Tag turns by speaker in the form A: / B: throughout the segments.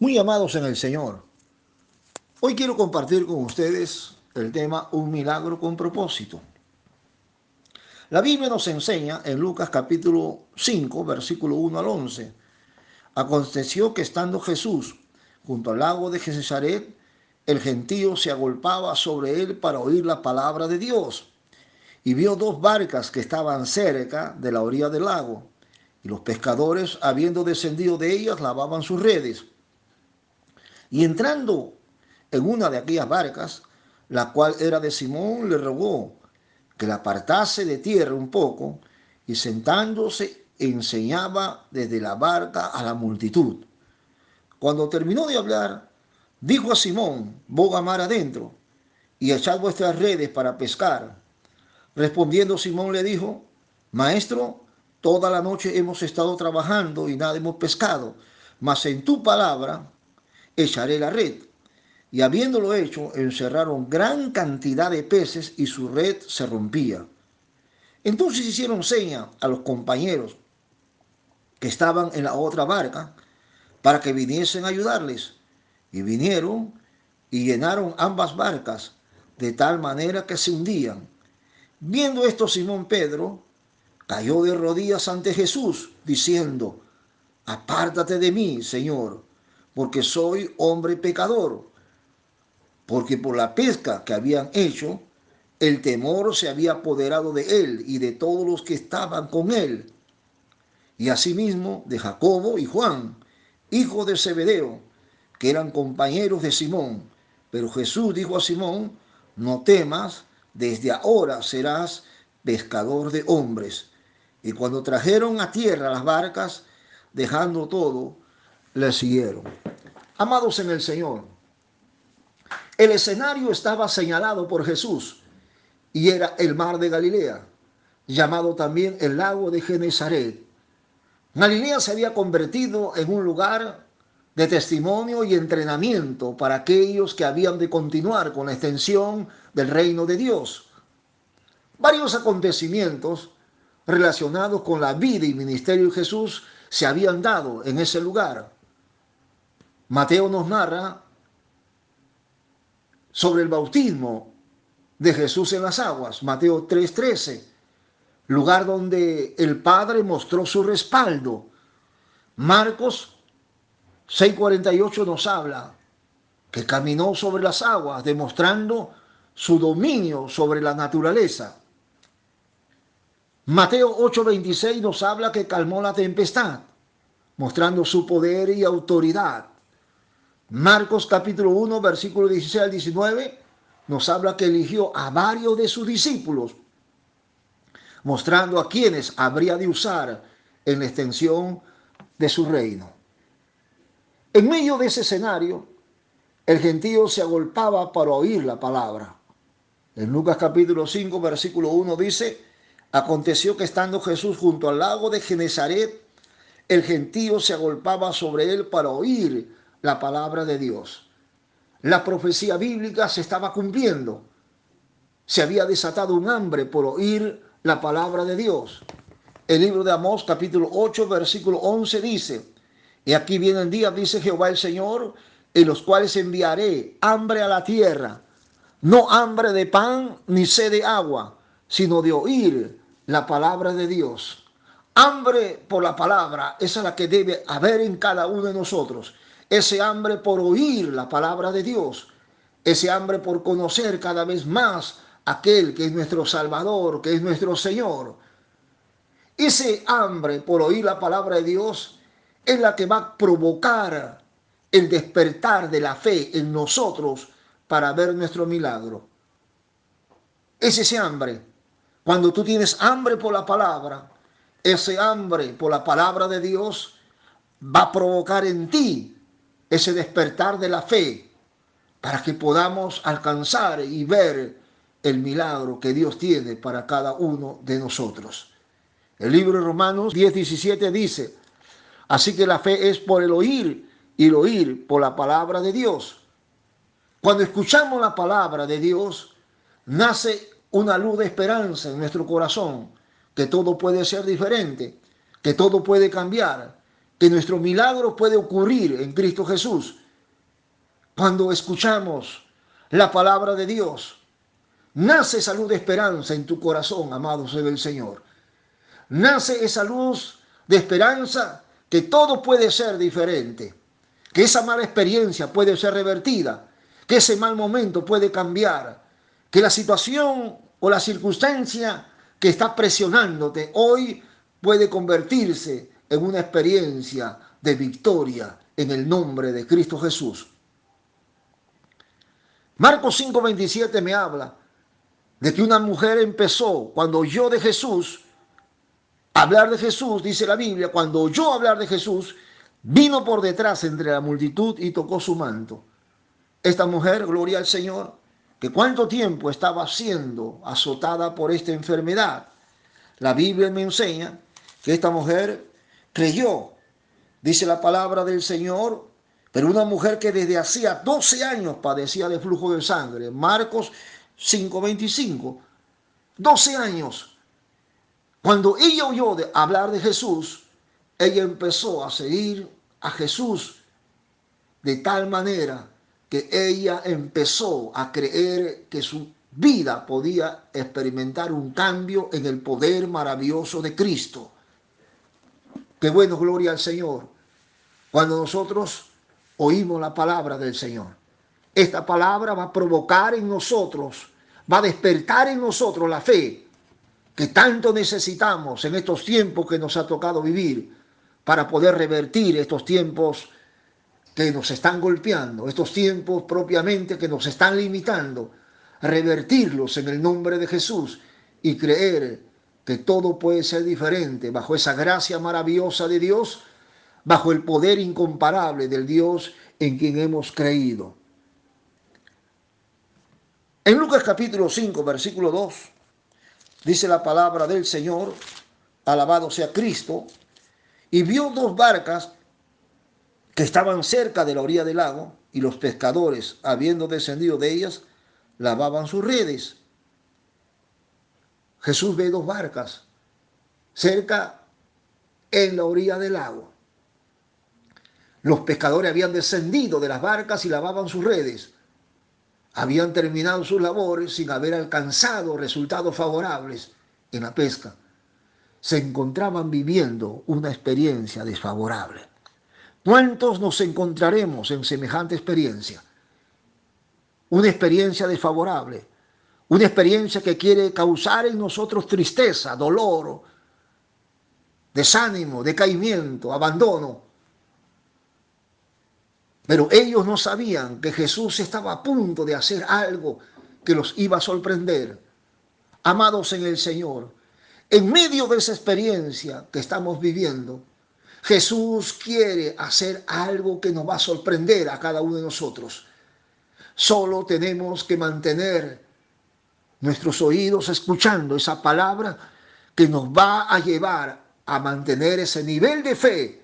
A: Muy amados en el Señor, hoy quiero compartir con ustedes el tema Un milagro con propósito. La Biblia nos enseña en Lucas capítulo 5, versículo 1 al 11. Aconteció que estando Jesús junto al lago de Genesaret, el gentío se agolpaba sobre él para oír la palabra de Dios. Y vio dos barcas que estaban cerca de la orilla del lago. Y los pescadores, habiendo descendido de ellas, lavaban sus redes. Y entrando en una de aquellas barcas, la cual era de Simón, le rogó que la apartase de tierra un poco, y sentándose enseñaba desde la barca a la multitud. Cuando terminó de hablar, dijo a Simón: boga mar adentro, y echad vuestras redes para pescar. Respondiendo Simón le dijo: Maestro, toda la noche hemos estado trabajando y nada hemos pescado, mas en tu palabra echaré la red. Y habiéndolo hecho, encerraron gran cantidad de peces y su red se rompía. Entonces hicieron seña a los compañeros que estaban en la otra barca para que viniesen a ayudarles. Y vinieron y llenaron ambas barcas de tal manera que se hundían. Viendo esto, Simón Pedro cayó de rodillas ante Jesús, diciendo: Apártate de mí, Señor, porque soy hombre pecador. Porque por la pesca que habían hecho, el temor se había apoderado de él y de todos los que estaban con él, y asimismo de Jacobo y Juan, hijos de Zebedeo, que eran compañeros de Simón. Pero Jesús dijo a Simón: no temas, desde ahora serás pescador de hombres. Y cuando trajeron a tierra las barcas, dejando todo, le siguieron. Amados en el Señor, el escenario estaba señalado por Jesús y era el mar de Galilea, llamado también el lago de Genesaret. Galilea se había convertido en un lugar de testimonio y entrenamiento para aquellos que habían de continuar con la extensión del reino de Dios. Varios acontecimientos relacionados con la vida y ministerio de Jesús se habían dado en ese lugar. Mateo nos narra sobre el bautismo de Jesús en las aguas, Mateo 3:13, lugar donde el Padre mostró su respaldo. Marcos 6:48 nos habla que caminó sobre las aguas, demostrando su dominio sobre la naturaleza. Mateo 8:26 nos habla que calmó la tempestad, mostrando su poder y autoridad. Marcos capítulo 1, versículo 16 al 19, nos habla que eligió a varios de sus discípulos, mostrando a quienes habría de usar en la extensión de su reino. En medio de ese escenario, el gentío se agolpaba para oír la palabra. En Lucas capítulo 5, versículo 1 dice: aconteció que estando Jesús junto al lago de Genesaret, el gentío se agolpaba sobre él para oír la palabra de Dios. La profecía bíblica se estaba cumpliendo. Se había desatado un hambre por oír la palabra de Dios. El libro de Amós capítulo 8, versículo 11 dice: y aquí vienen días, dice Jehová el Señor, en los cuales enviaré hambre a la tierra, no hambre de pan ni sed de agua, sino de oír la palabra de Dios. Hambre por la palabra, esa es la que debe haber en cada uno de nosotros. Ese hambre por oír la palabra de Dios. Ese hambre por conocer cada vez más aquel que es nuestro Salvador, que es nuestro Señor. Ese hambre por oír la palabra de Dios es la que va a provocar el despertar de la fe en nosotros para ver nuestro milagro. Es ese hambre. Cuando tú tienes hambre por la palabra, ese hambre por la palabra de Dios va a provocar en ti ese despertar de la fe para que podamos alcanzar y ver el milagro que Dios tiene para cada uno de nosotros. El libro de Romanos 10:17 dice: así que la fe es por el oír y el oír por la palabra de Dios. Cuando escuchamos la palabra de Dios, nace una luz de esperanza en nuestro corazón, que todo puede ser diferente, que todo puede cambiar, que nuestro milagro puede ocurrir en Cristo Jesús cuando escuchamos la palabra de Dios. Nace esa luz de esperanza en tu corazón, amados del Señor. Nace esa luz de esperanza que todo puede ser diferente, que esa mala experiencia puede ser revertida, que ese mal momento puede cambiar, que la situación o la circunstancia que está presionándote hoy puede convertirse en una experiencia de victoria en el nombre de Cristo Jesús. Marcos 5:27 me habla de que una mujer empezó, cuando oyó de Jesús, hablar de Jesús, dice la Biblia, cuando oyó hablar de Jesús, vino por detrás entre la multitud y tocó su manto. Esta mujer, gloria al Señor, que cuánto tiempo estaba siendo azotada por esta enfermedad. La Biblia me enseña que esta mujer creyó, dice la palabra del Señor, pero una mujer que desde hacía 12 años padecía de flujo de sangre. Marcos 5:25, 12 años. Cuando ella oyó hablar de Jesús, ella empezó a seguir a Jesús de tal manera que ella empezó a creer que su vida podía experimentar un cambio en el poder maravilloso de Cristo. Qué bueno, gloria al Señor, cuando nosotros oímos la palabra del Señor. Esta palabra va a provocar en nosotros, va a despertar en nosotros la fe que tanto necesitamos en estos tiempos que nos ha tocado vivir para poder revertir estos tiempos que nos están golpeando, estos tiempos propiamente que nos están limitando, revertirlos en el nombre de Jesús y creer que todo puede ser diferente bajo esa gracia maravillosa de Dios, bajo el poder incomparable del Dios en quien hemos creído. En Lucas capítulo 5, versículo 2, dice la palabra del Señor, alabado sea Cristo, y vio dos barcas que estaban cerca de la orilla del lago, y los pescadores, habiendo descendido de ellas, lavaban sus redes. Jesús ve dos barcas cerca en la orilla del lago. Los pescadores habían descendido de las barcas y lavaban sus redes. Habían terminado sus labores sin haber alcanzado resultados favorables en la pesca. Se encontraban viviendo una experiencia desfavorable. ¿Cuántos nos encontraremos en semejante experiencia? Una experiencia desfavorable, una experiencia que quiere causar en nosotros tristeza, dolor, desánimo, decaimiento, abandono. Pero ellos no sabían que Jesús estaba a punto de hacer algo que los iba a sorprender. Amados en el Señor, en medio de esa experiencia que estamos viviendo, Jesús quiere hacer algo que nos va a sorprender a cada uno de nosotros. Solo tenemos que mantener nuestros oídos escuchando esa palabra que nos va a llevar a mantener ese nivel de fe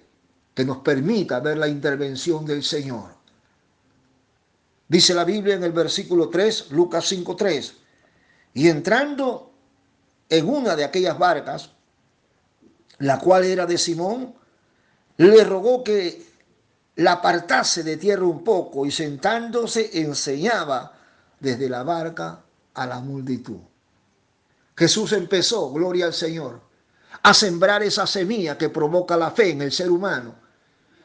A: que nos permita ver la intervención del Señor. Dice la Biblia en el versículo 3, Lucas 5:3, y entrando en una de aquellas barcas, la cual era de Simón, le rogó que la apartase de tierra un poco, y sentándose enseñaba desde la barca a la multitud. Jesús empezó, gloria al Señor, a sembrar esa semilla que provoca la fe en el ser humano,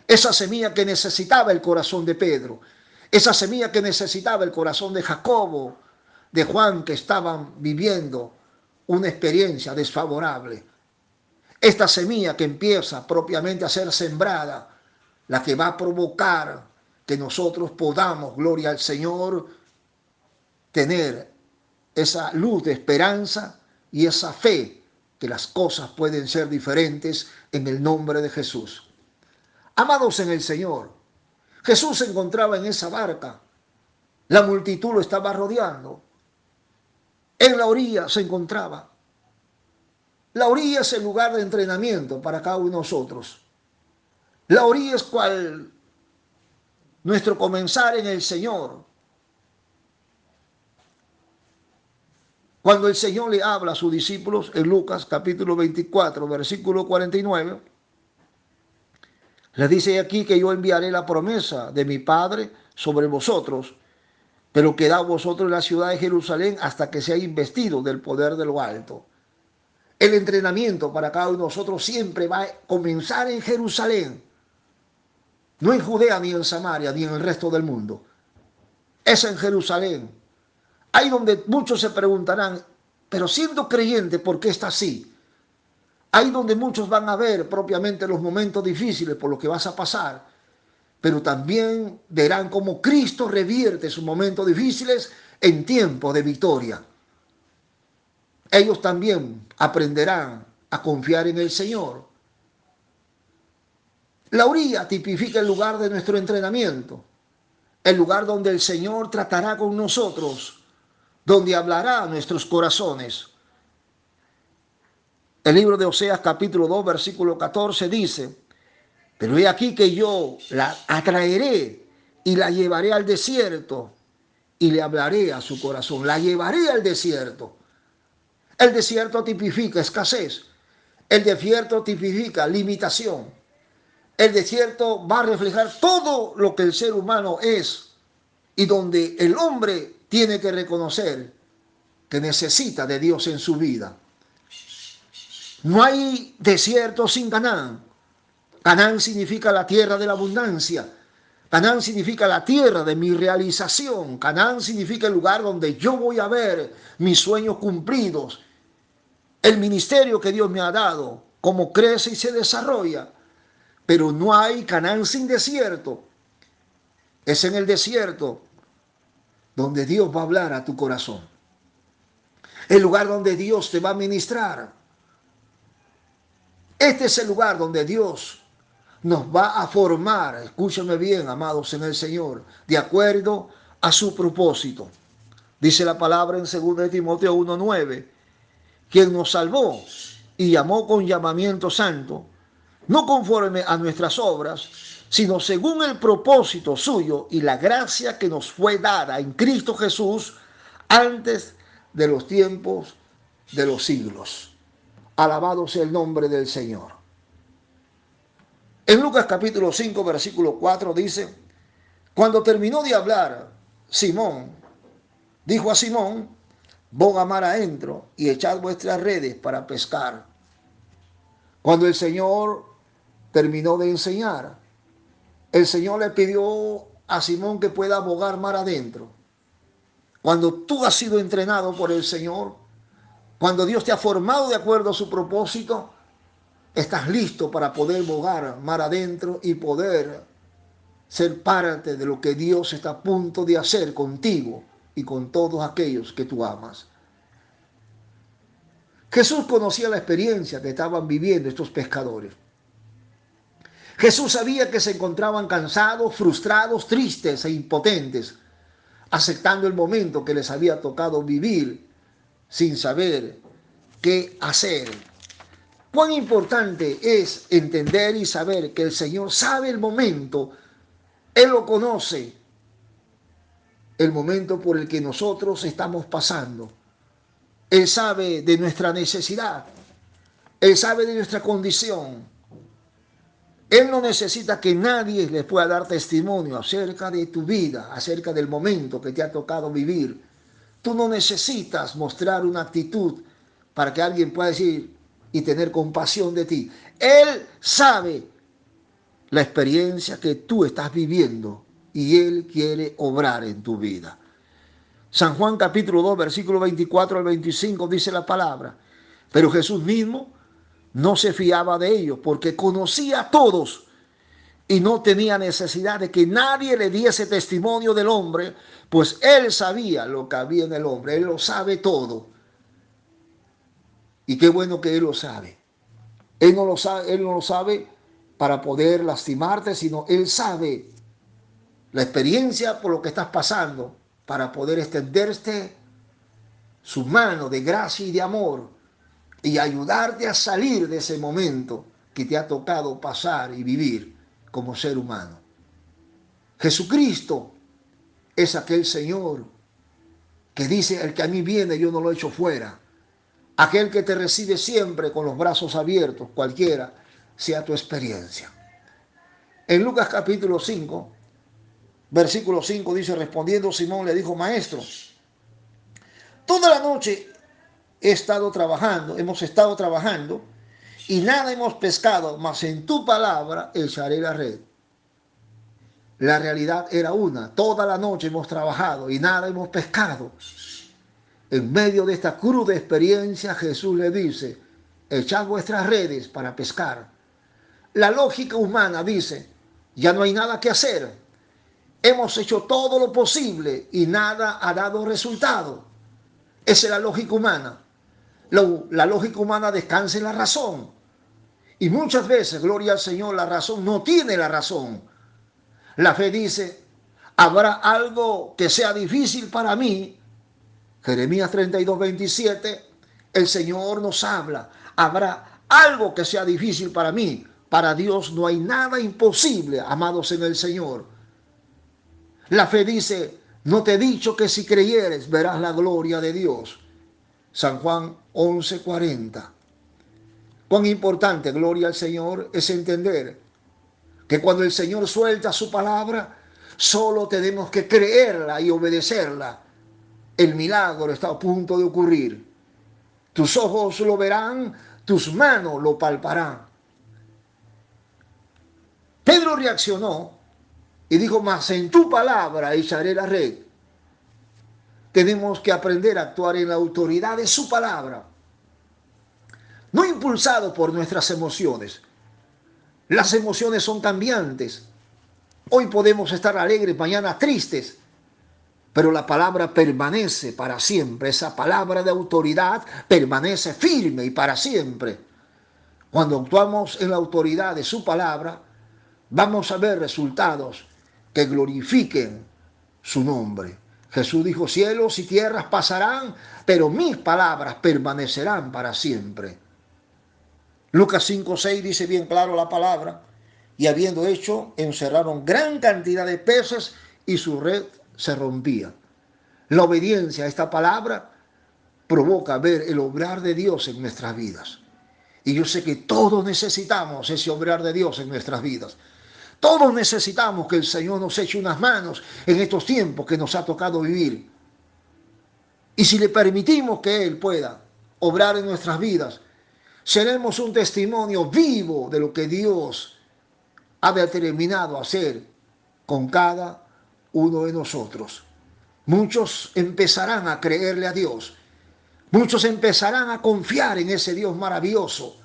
A: esa semilla que necesitaba el corazón de Pedro, esa semilla que necesitaba el corazón de Jacobo, de Juan, que estaban viviendo una experiencia desfavorable. Esta semilla que empieza propiamente a ser sembrada, la que va a provocar que nosotros podamos, gloria al Señor, tener esa luz de esperanza y esa fe que las cosas pueden ser diferentes en el nombre de Jesús. Amados en el Señor, Jesús se encontraba en esa barca, la multitud lo estaba rodeando, en la orilla se encontraba. La orilla es el lugar de entrenamiento para cada uno de nosotros. La orilla es cual nuestro comenzar en el Señor. Cuando el Señor le habla a sus discípulos en Lucas capítulo 24, versículo 49, Les dice aquí que yo enviaré la promesa de mi Padre sobre vosotros, pero quedad vosotros en la ciudad de Jerusalén hasta que seáis investidos del poder de lo alto. El entrenamiento para cada uno de nosotros siempre va a comenzar en Jerusalén, no en Judea, ni en Samaria, ni en el resto del mundo. Es en Jerusalén. Ahí donde muchos se preguntarán, pero siendo creyente, ¿por qué está así? Ahí donde muchos van a ver propiamente los momentos difíciles por los que vas a pasar, pero también verán cómo Cristo revierte sus momentos difíciles en tiempos de victoria. Ellos también aprenderán a confiar en el Señor. La orilla tipifica el lugar de nuestro entrenamiento, el lugar donde el Señor tratará con nosotros, donde hablará a nuestros corazones. El libro de Oseas capítulo 2 versículo 14 dice: pero he aquí que yo la atraeré y la llevaré al desierto y le hablaré a su corazón. La llevaré al desierto. El desierto tipifica escasez. El desierto tipifica limitación. El desierto va a reflejar todo lo que el ser humano es y donde el hombre tiene que reconocer que necesita de Dios en su vida. No hay desierto sin Canaán. Canaán significa la tierra de la abundancia. Canaán significa la tierra de mi realización. Canaán significa el lugar donde yo voy a ver mis sueños cumplidos. El ministerio que Dios me ha dado, cómo crece y se desarrolla. Pero no hay Canaán sin desierto. Es en el desierto donde Dios va a hablar a tu corazón. El lugar donde Dios te va a ministrar. Este es el lugar donde Dios nos va a formar, escúchame bien, amados en el Señor, de acuerdo a su propósito. Dice la palabra en 2 Timoteo 1:9, quien nos salvó y llamó con llamamiento santo, no conforme a nuestras obras, sino según el propósito suyo y la gracia que nos fue dada en Cristo Jesús antes de los tiempos de los siglos. Alabado sea el nombre del Señor. En Lucas capítulo 5, versículo 4 dice: cuando terminó de hablar, Simón dijo a Simón: pon a mar adentro y echad vuestras redes para pescar. Cuando el Señor terminó de enseñar, el Señor le pidió a Simón que pueda bogar mar adentro. Cuando tú has sido entrenado por el Señor, cuando Dios te ha formado de acuerdo a su propósito, estás listo para poder bogar mar adentro y poder ser parte de lo que Dios está a punto de hacer contigo y con todos aquellos que tú amas. Jesús conocía la experiencia que estaban viviendo estos pescadores. Jesús sabía que se encontraban cansados, frustrados, tristes e impotentes, aceptando el momento que les había tocado vivir sin saber qué hacer. Cuán importante es entender y saber que el Señor sabe el momento, Él lo conoce, el momento por el que nosotros estamos pasando. Él sabe de nuestra necesidad, Él sabe de nuestra condición. Él no necesita que nadie le pueda dar testimonio acerca de tu vida, acerca del momento que te ha tocado vivir. Tú no necesitas mostrar una actitud para que alguien pueda decir y tener compasión de ti. Él sabe la experiencia que tú estás viviendo y Él quiere obrar en tu vida. San Juan capítulo 2, versículo 24 al 25 dice la palabra: pero Jesús mismo no se fiaba de ellos porque conocía a todos y no tenía necesidad de que nadie le diese testimonio del hombre, pues Él sabía lo que había en el hombre. Él lo sabe todo. Y qué bueno que Él lo sabe. Él no lo sabe para poder lastimarte, sino Él sabe la experiencia por lo que estás pasando para poder extenderte su mano de gracia y de amor y ayudarte a salir de ese momento que te ha tocado pasar y vivir como ser humano. Jesucristo es aquel Señor que dice: el que a mí viene yo no lo echo fuera. Aquel que te recibe siempre con los brazos abiertos, cualquiera sea tu experiencia. En Lucas capítulo 5, versículo 5 dice, respondiendo Simón le dijo, Maestro, toda la noche hemos estado trabajando y nada hemos pescado, mas en tu palabra echaré la red. La realidad era una, toda la noche hemos trabajado y nada hemos pescado. En medio de esta cruda experiencia, Jesús le dice, echad vuestras redes para pescar. La lógica humana dice, ya no hay nada que hacer. Hemos hecho todo lo posible y nada ha dado resultado. Esa es la lógica humana. La lógica humana descansa en la razón. Y muchas veces, gloria al Señor, la razón no tiene la razón. La fe dice, habrá algo que sea difícil para mí. Jeremías 32:27, el Señor nos habla. Habrá algo que sea difícil para mí. Para Dios no hay nada imposible, amados en el Señor. La fe dice, no te he dicho que si creyeres verás la gloria de Dios. San Juan 11:40. Cuán importante, gloria al Señor, es entender que cuando el Señor suelta su palabra, solo tenemos que creerla y obedecerla. El milagro está a punto de ocurrir. Tus ojos lo verán, tus manos lo palparán. Pedro reaccionó y dijo, mas en tu palabra echaré la red. Tenemos que aprender a actuar en la autoridad de su palabra, no impulsado por nuestras emociones. Las emociones son cambiantes. Hoy podemos estar alegres, mañana tristes, pero la palabra permanece para siempre. Esa palabra de autoridad permanece firme y para siempre. Cuando actuamos en la autoridad de su palabra, vamos a ver resultados que glorifiquen su nombre. Jesús dijo, cielos y tierras pasarán, pero mis palabras permanecerán para siempre. Lucas 5:6 dice bien claro la palabra, y habiendo hecho, encerraron gran cantidad de peces y su red se rompía. La obediencia a esta palabra provoca ver el obrar de Dios en nuestras vidas. Y yo sé que todos necesitamos ese obrar de Dios en nuestras vidas. Todos necesitamos que el Señor nos eche unas manos en estos tiempos que nos ha tocado vivir. Y si le permitimos que Él pueda obrar en nuestras vidas, seremos un testimonio vivo de lo que Dios ha determinado hacer con cada uno de nosotros. Muchos empezarán a creerle a Dios. Muchos empezarán a confiar en ese Dios maravilloso.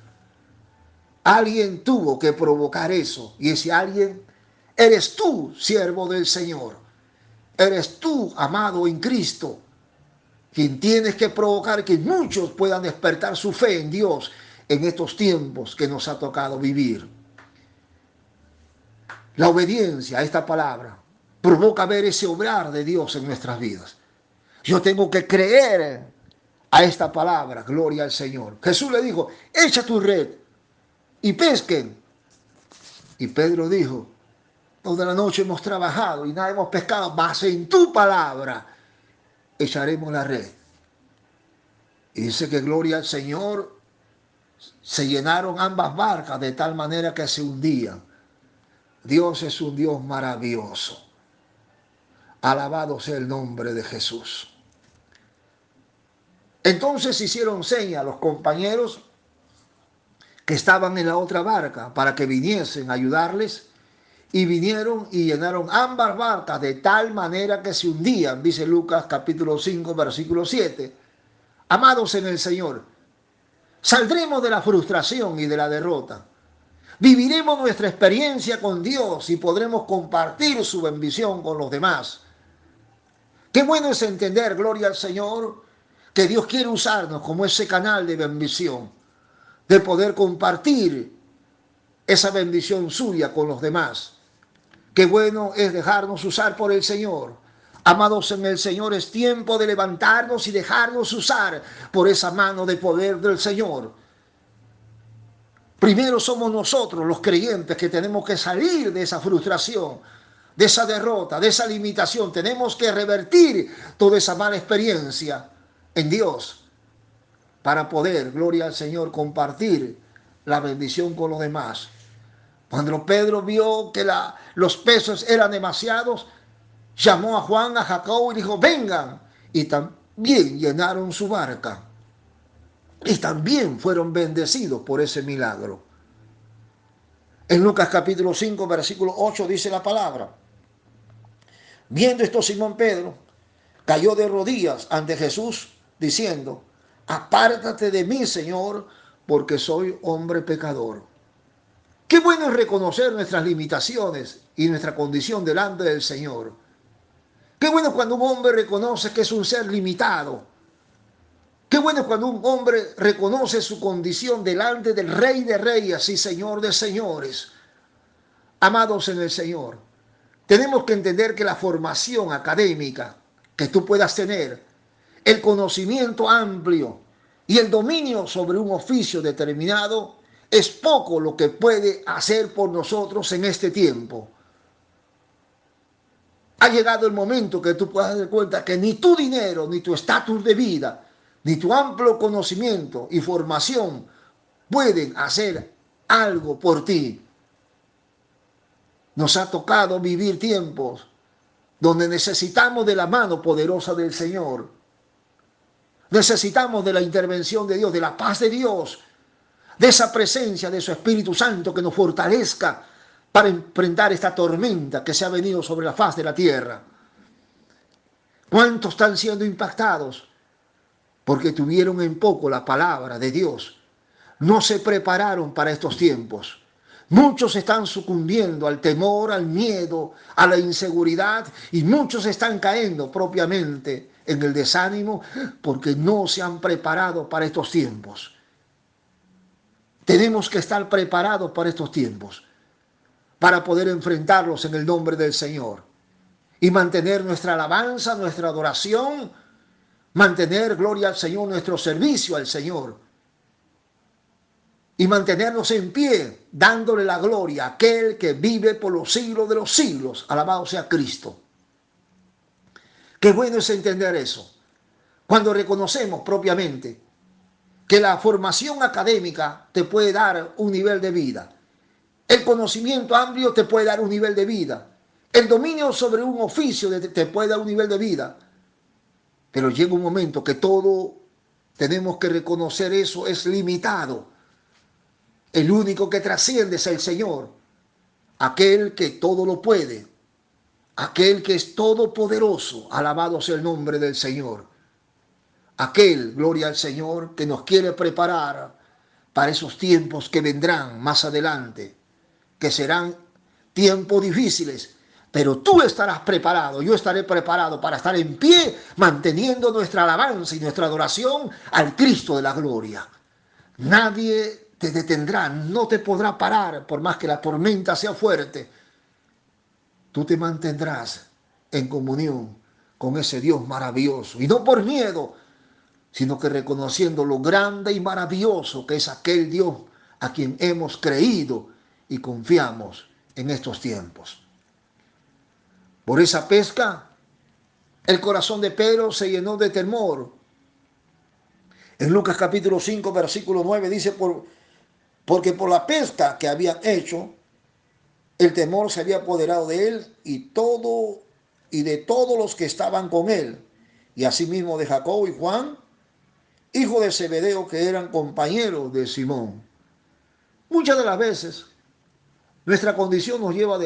A: Alguien tuvo que provocar eso, y ese alguien eres tú, siervo del Señor. Eres tú, amado en Cristo, quien tienes que provocar que muchos puedan despertar su fe en Dios en estos tiempos que nos ha tocado vivir. La obediencia a esta palabra provoca ver ese obrar de Dios en nuestras vidas. Yo tengo que creer a esta palabra, gloria al Señor. Jesús le dijo, echa tu red y pesquen. Y Pedro dijo, toda la noche hemos trabajado y nada hemos pescado, mas en tu palabra echaremos la red. Y dice que gloria al Señor, se llenaron ambas barcas de tal manera que se hundían. Dios es un Dios maravilloso. Alabado sea el nombre de Jesús. Entonces hicieron señas a los compañeros que estaban en la otra barca para que viniesen a ayudarles, y vinieron y llenaron ambas barcas de tal manera que se hundían, dice Lucas capítulo 5 versículo 7. Amados en el Señor, saldremos de la frustración y de la derrota. Viviremos nuestra experiencia con Dios y podremos compartir su bendición con los demás. Qué bueno es entender, gloria al Señor, que Dios quiere usarnos como ese canal de bendición, de poder compartir esa bendición suya con los demás. Qué bueno es dejarnos usar por el Señor. Amados en el Señor, es tiempo de levantarnos y dejarnos usar por esa mano de poder del Señor. Primero somos nosotros los creyentes que tenemos que salir de esa frustración, de esa derrota, de esa limitación. Tenemos que revertir toda esa mala experiencia en Dios para poder, gloria al Señor, compartir la bendición con los demás. Cuando Pedro vio que los peces eran demasiados, llamó a Juan, a Jacobo y dijo, vengan. Y también llenaron su barca. Y también fueron bendecidos por ese milagro. En Lucas capítulo 5, versículo 8 dice la palabra. Viendo esto, Simón Pedro cayó de rodillas ante Jesús, diciendo, apártate de mí, Señor, porque soy hombre pecador. Qué bueno es reconocer nuestras limitaciones y nuestra condición delante del Señor. Qué bueno es cuando un hombre reconoce que es un ser limitado. Qué bueno es cuando un hombre reconoce su condición delante del Rey de Reyes y Señor de Señores. Amados en el Señor, tenemos que entender que la formación académica que tú puedas tener, el conocimiento amplio y el dominio sobre un oficio determinado es poco lo que puede hacer por nosotros en este tiempo. Ha llegado el momento que tú puedas dar cuenta que ni tu dinero, ni tu estatus de vida, ni tu amplio conocimiento y formación pueden hacer algo por ti. Nos ha tocado vivir tiempos donde necesitamos de la mano poderosa del Señor. Necesitamos de la intervención de Dios, de la paz de Dios, de esa presencia de su Espíritu Santo que nos fortalezca para enfrentar esta tormenta que se ha venido sobre la faz de la tierra. ¿Cuántos están siendo impactados? Porque tuvieron en poco la palabra de Dios. No se prepararon para estos tiempos. Muchos están sucumbiendo al temor, al miedo, a la inseguridad y muchos están cayendo propiamente en el desánimo porque no se han preparado para estos tiempos. Tenemos que estar preparados para estos tiempos, para poder enfrentarlos en el nombre del Señor y mantener nuestra alabanza, nuestra adoración, mantener, gloria al Señor, nuestro servicio al Señor y mantenernos en pie, dándole la gloria a aquel que vive por los siglos de los siglos. Alabado sea Cristo. Qué bueno es entender eso. Cuando reconocemos propiamente que la formación académica te puede dar un nivel de vida. El conocimiento amplio te puede dar un nivel de vida. El dominio sobre un oficio te puede dar un nivel de vida. Pero llega un momento que todo, tenemos que reconocer eso, es limitado. El único que trasciende es el Señor, aquel que todo lo puede, aquel que es todopoderoso, alabado sea el nombre del Señor. Aquel, gloria al Señor, que nos quiere preparar para esos tiempos que vendrán más adelante, que serán tiempos difíciles, pero tú estarás preparado, yo estaré preparado para estar en pie, manteniendo nuestra alabanza y nuestra adoración al Cristo de la gloria. Nadie te detendrá, no te podrá parar, por más que la tormenta sea fuerte. Tú te mantendrás en comunión con ese Dios maravilloso, y no por miedo, sino que reconociendo lo grande y maravilloso que es aquel Dios a quien hemos creído y confiamos en estos tiempos. Por esa pesca, el corazón de Pedro se llenó de temor. En Lucas capítulo 5, versículo 9 dice, porque por la pesca que habían hecho, el temor se había apoderado de él y de todos los que estaban con él, y asimismo de Jacobo y Juan, hijo de Zebedeo, que eran compañeros de Simón. Muchas de las veces nuestra condición nos lleva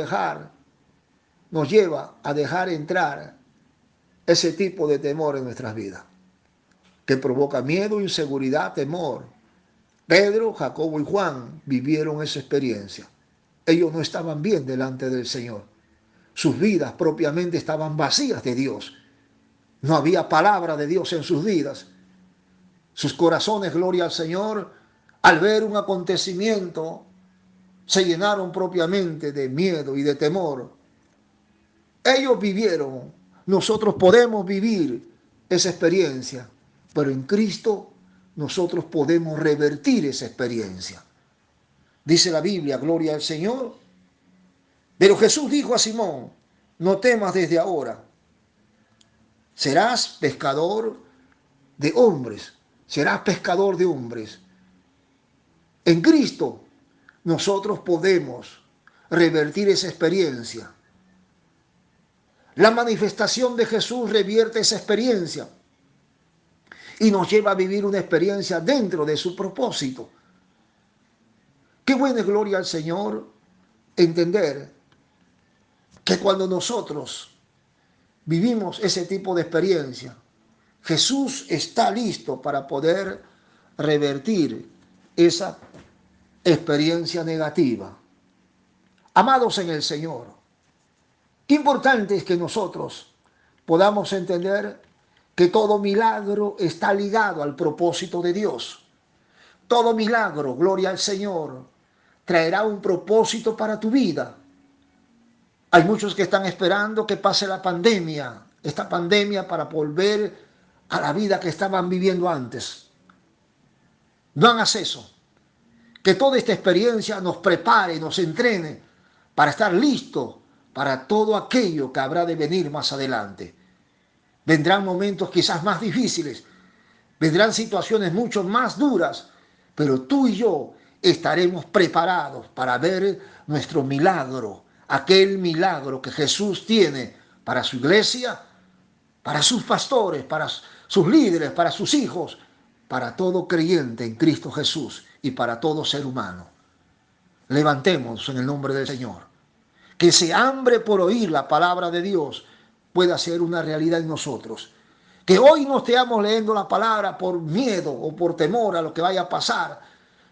A: a dejar entrar ese tipo de temor en nuestras vidas, que provoca miedo, inseguridad, temor. Pedro, Jacobo y Juan vivieron esa experiencia. Ellos no estaban bien delante del Señor. Sus vidas propiamente estaban vacías de Dios. No había palabra de Dios en sus vidas. Sus corazones, gloria al Señor, al ver un acontecimiento, se llenaron propiamente de miedo y de temor. Ellos vivieron, nosotros podemos vivir esa experiencia, pero en Cristo nosotros podemos revertir esa experiencia. Dice la Biblia, gloria al Señor. Pero Jesús dijo a Simón, no temas desde ahora, serás pescador de hombres, serás pescador de hombres. En Cristo nosotros podemos revertir esa experiencia. La manifestación de Jesús revierte esa experiencia y nos lleva a vivir una experiencia dentro de su propósito. Qué buena gloria al Señor entender que cuando nosotros vivimos ese tipo de experiencia, Jesús está listo para poder revertir esa experiencia negativa. Amados en el Señor, qué importante es que nosotros podamos entender que todo milagro está ligado al propósito de Dios. Todo milagro, gloria al Señor, traerá un propósito para tu vida. Hay muchos que están esperando que pase la pandemia, esta pandemia, para volver a la vida que estaban viviendo antes. No hagas eso. Que toda esta experiencia nos prepare, nos entrene para estar listo para todo aquello que habrá de venir más adelante. Vendrán momentos quizás más difíciles, vendrán situaciones mucho más duras, pero tú y yo estaremos preparados para ver nuestro milagro, aquel milagro que Jesús tiene para su iglesia, para sus pastores, para sus líderes, para sus hijos, para todo creyente en Cristo Jesús y para todo ser humano. Levantemos en el nombre del Señor. Que ese hambre por oír la palabra de Dios pueda ser una realidad en nosotros. Que hoy no estemos leyendo la palabra por miedo o por temor a lo que vaya a pasar,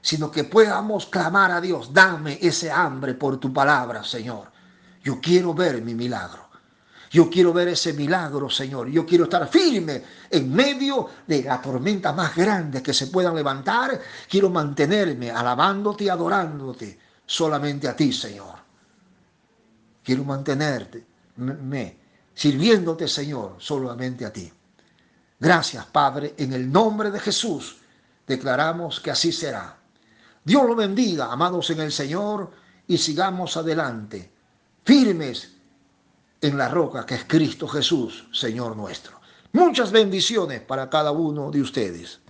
A: sino que podamos clamar a Dios: dame ese hambre por tu palabra, Señor. Yo quiero ver mi milagro. Yo quiero ver ese milagro, Señor. Yo quiero estar firme en medio de la tormenta más grande que se puedan levantar. Quiero mantenerme alabándote y adorándote solamente a ti, Señor. Quiero mantenerte, sirviéndote, Señor, solamente a ti. Gracias, Padre, en el nombre de Jesús declaramos que así será. Dios lo bendiga, amados en el Señor, y sigamos adelante, firmes en la roca que es Cristo Jesús, Señor nuestro. Muchas bendiciones para cada uno de ustedes.